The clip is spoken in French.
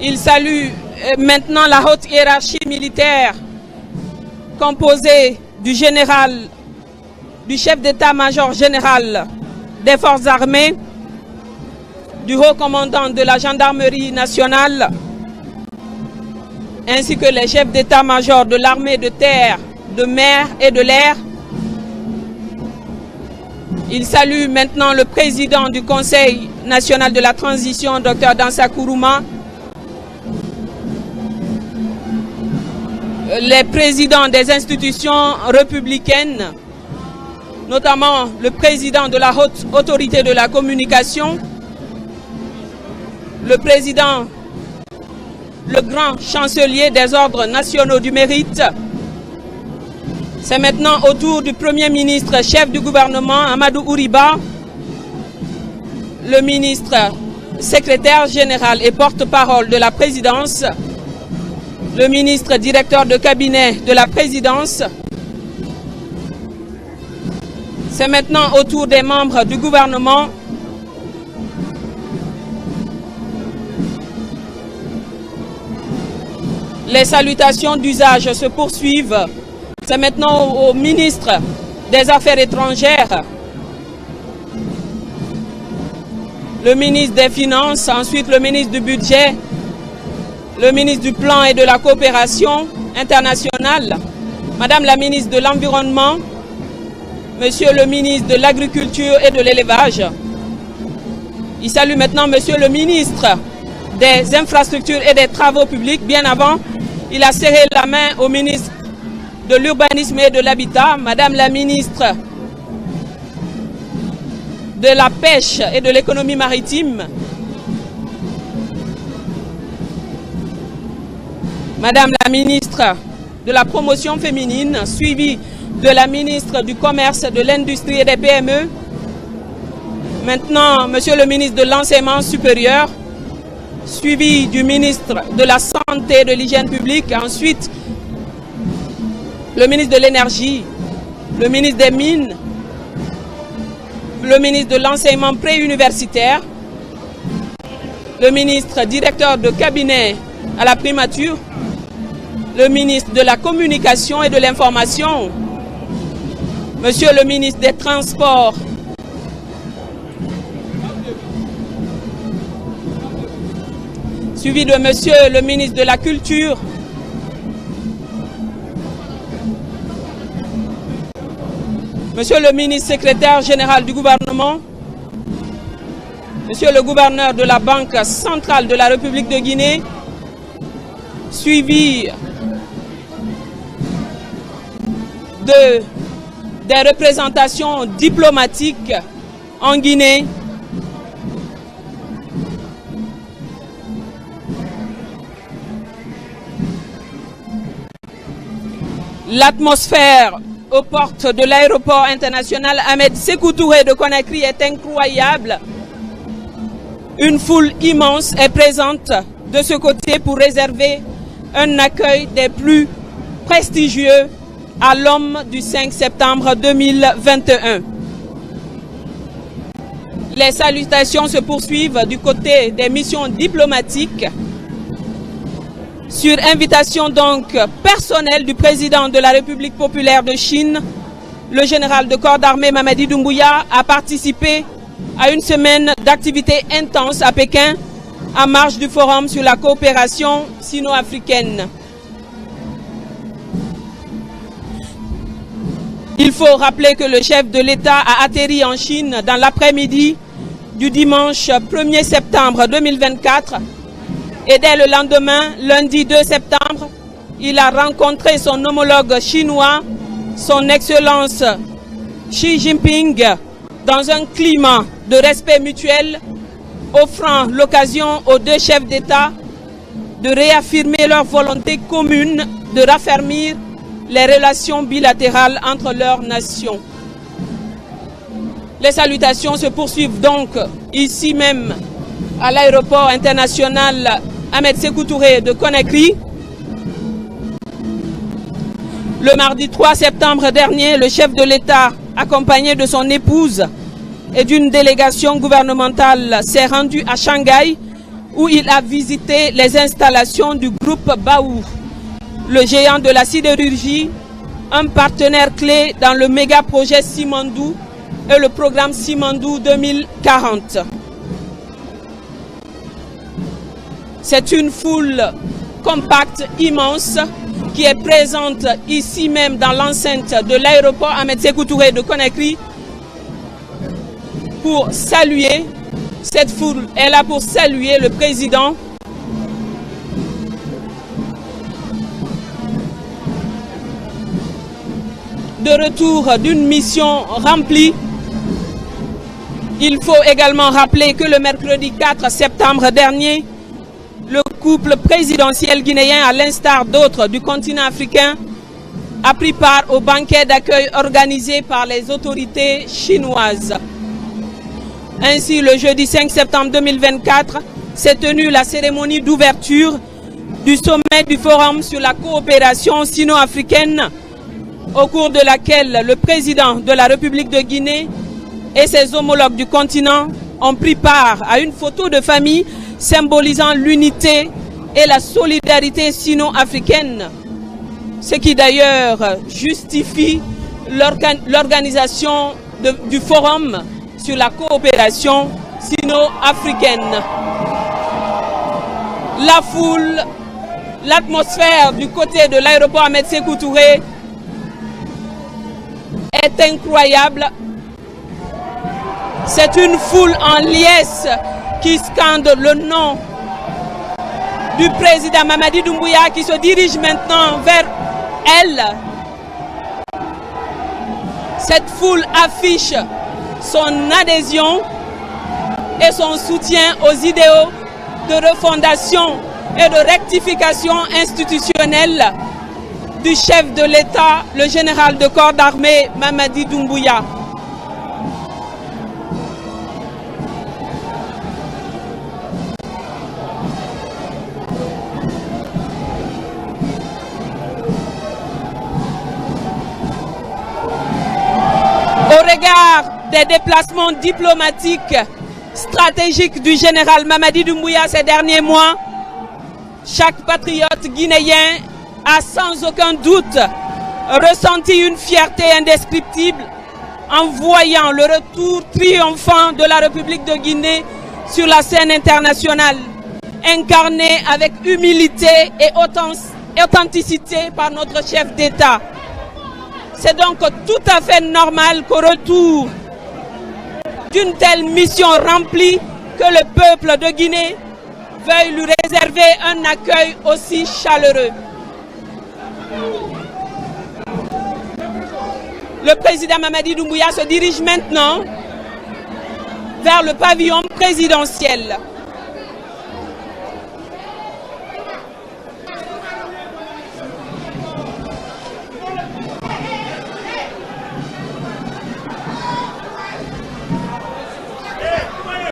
Il salue maintenant la haute hiérarchie militaire composée du général, du chef d'état-major général des forces armées, du haut commandant de la gendarmerie nationale, ainsi que les chefs d'état-major de l'armée de terre, de mer et de l'air. Il salue maintenant le président du Conseil national de la transition, Dr Dansa Kourouma, les présidents des institutions républicaines, notamment le président de la haute autorité de la communication, le président, le grand chancelier des ordres nationaux du mérite. C'est maintenant au tour du Premier ministre, chef du gouvernement, Amadou Ouriba, le ministre secrétaire général et porte-parole de la présidence, le ministre directeur de cabinet de la présidence. C'est maintenant au tour des membres du gouvernement. Les salutations d'usage se poursuivent. C'est maintenant au ministre des Affaires étrangères, le ministre des Finances, ensuite le ministre du Budget, le ministre du Plan et de la Coopération internationale, Madame la ministre de l'Environnement, Monsieur le ministre de l'Agriculture et de l'Élevage. Il salue maintenant Monsieur le ministre des Infrastructures et des Travaux publics. Bien avant, il a serré la main au ministre de l'Urbanisme et de l'Habitat, Madame la ministre de la Pêche et de l'Économie maritime, Madame la ministre de la Promotion féminine, suivie de la ministre du Commerce, de l'Industrie et des PME. Maintenant, Monsieur le ministre de l'Enseignement supérieur, suivi du ministre de la Santé et de l'Hygiène publique. Ensuite, le ministre de l'Énergie, le ministre des Mines, le ministre de l'Enseignement préuniversitaire, le ministre directeur de cabinet à la primature, le ministre de la Communication et de l'Information, Monsieur le ministre des Transports, suivi de Monsieur le ministre de la Culture, Monsieur le ministre secrétaire général du gouvernement, Monsieur le gouverneur de la Banque centrale de la République de Guinée, suivi des représentations diplomatiques en Guinée, l'atmosphère aux portes de l'aéroport international Ahmed Sékou Touré de Conakry est incroyable. Une foule immense est présente de ce côté pour réserver un accueil des plus prestigieux à l'homme du 5 septembre 2021. Les salutations se poursuivent du côté des missions diplomatiques. Sur invitation donc personnelle du président de la République populaire de Chine, le général de corps d'armée Mamadi Doumbouya a participé à une semaine d'activités intenses à Pékin, en marge du Forum sur la coopération sino-africaine. Il faut rappeler que le chef de l'État a atterri en Chine dans l'après-midi du dimanche 1er septembre 2024 et dès le lendemain, lundi 2 septembre, il a rencontré son homologue chinois, son Excellence Xi Jinping, dans un climat de respect mutuel, offrant l'occasion aux deux chefs d'État de réaffirmer leur volonté commune de raffermir les relations bilatérales entre leurs nations. Les salutations se poursuivent donc ici même à l'aéroport international Ahmed Sékou Touré de Conakry. Le mardi 3 septembre dernier, le chef de l'État, accompagné de son épouse et d'une délégation gouvernementale, s'est rendu à Shanghai où il a visité les installations du groupe Baou, le géant de la sidérurgie, un partenaire clé dans le méga projet Simandou et le programme Simandou 2040. C'est une foule compacte, immense, qui est présente ici même dans l'enceinte de l'aéroport Ahmed Sékou Touré de Conakry pour saluer. Cette foule est là pour saluer le président. De retour d'une mission remplie. Il faut également rappeler que le mercredi 4 septembre dernier, le couple présidentiel guinéen, à l'instar d'autres du continent africain, a pris part au banquet d'accueil organisé par les autorités chinoises. Ainsi, le jeudi 5 septembre 2024, s'est tenue la cérémonie d'ouverture du sommet du Forum sur la coopération sino-africaine, au cours de laquelle le président de la République de Guinée et ses homologues du continent ont pris part à une photo de famille symbolisant l'unité et la solidarité sino-africaine, ce qui d'ailleurs justifie l'organisation du Forum sur la coopération sino-africaine. La foule, l'atmosphère du côté de l'aéroport Ahmed Sékou Touré est incroyable. C'est une foule en liesse qui scande le nom du président Mamadi Doumbouya qui se dirige maintenant vers elle. Cette foule affiche son adhésion et son soutien aux idéaux de refondation et de rectification institutionnelle du chef de l'État, le général de corps d'armée Mamadi Doumbouya. Au regard des déplacements diplomatiques stratégiques du général Mamadi Doumbouya ces derniers mois, chaque patriote guinéen a sans aucun doute ressenti une fierté indescriptible en voyant le retour triomphant de la République de Guinée sur la scène internationale, incarné avec humilité et authenticité par notre chef d'État. C'est donc tout à fait normal qu'au retour d'une telle mission remplie, que le peuple de Guinée veuille lui réserver un accueil aussi chaleureux. Le président Mamadi Doumbouya se dirige maintenant vers le pavillon présidentiel.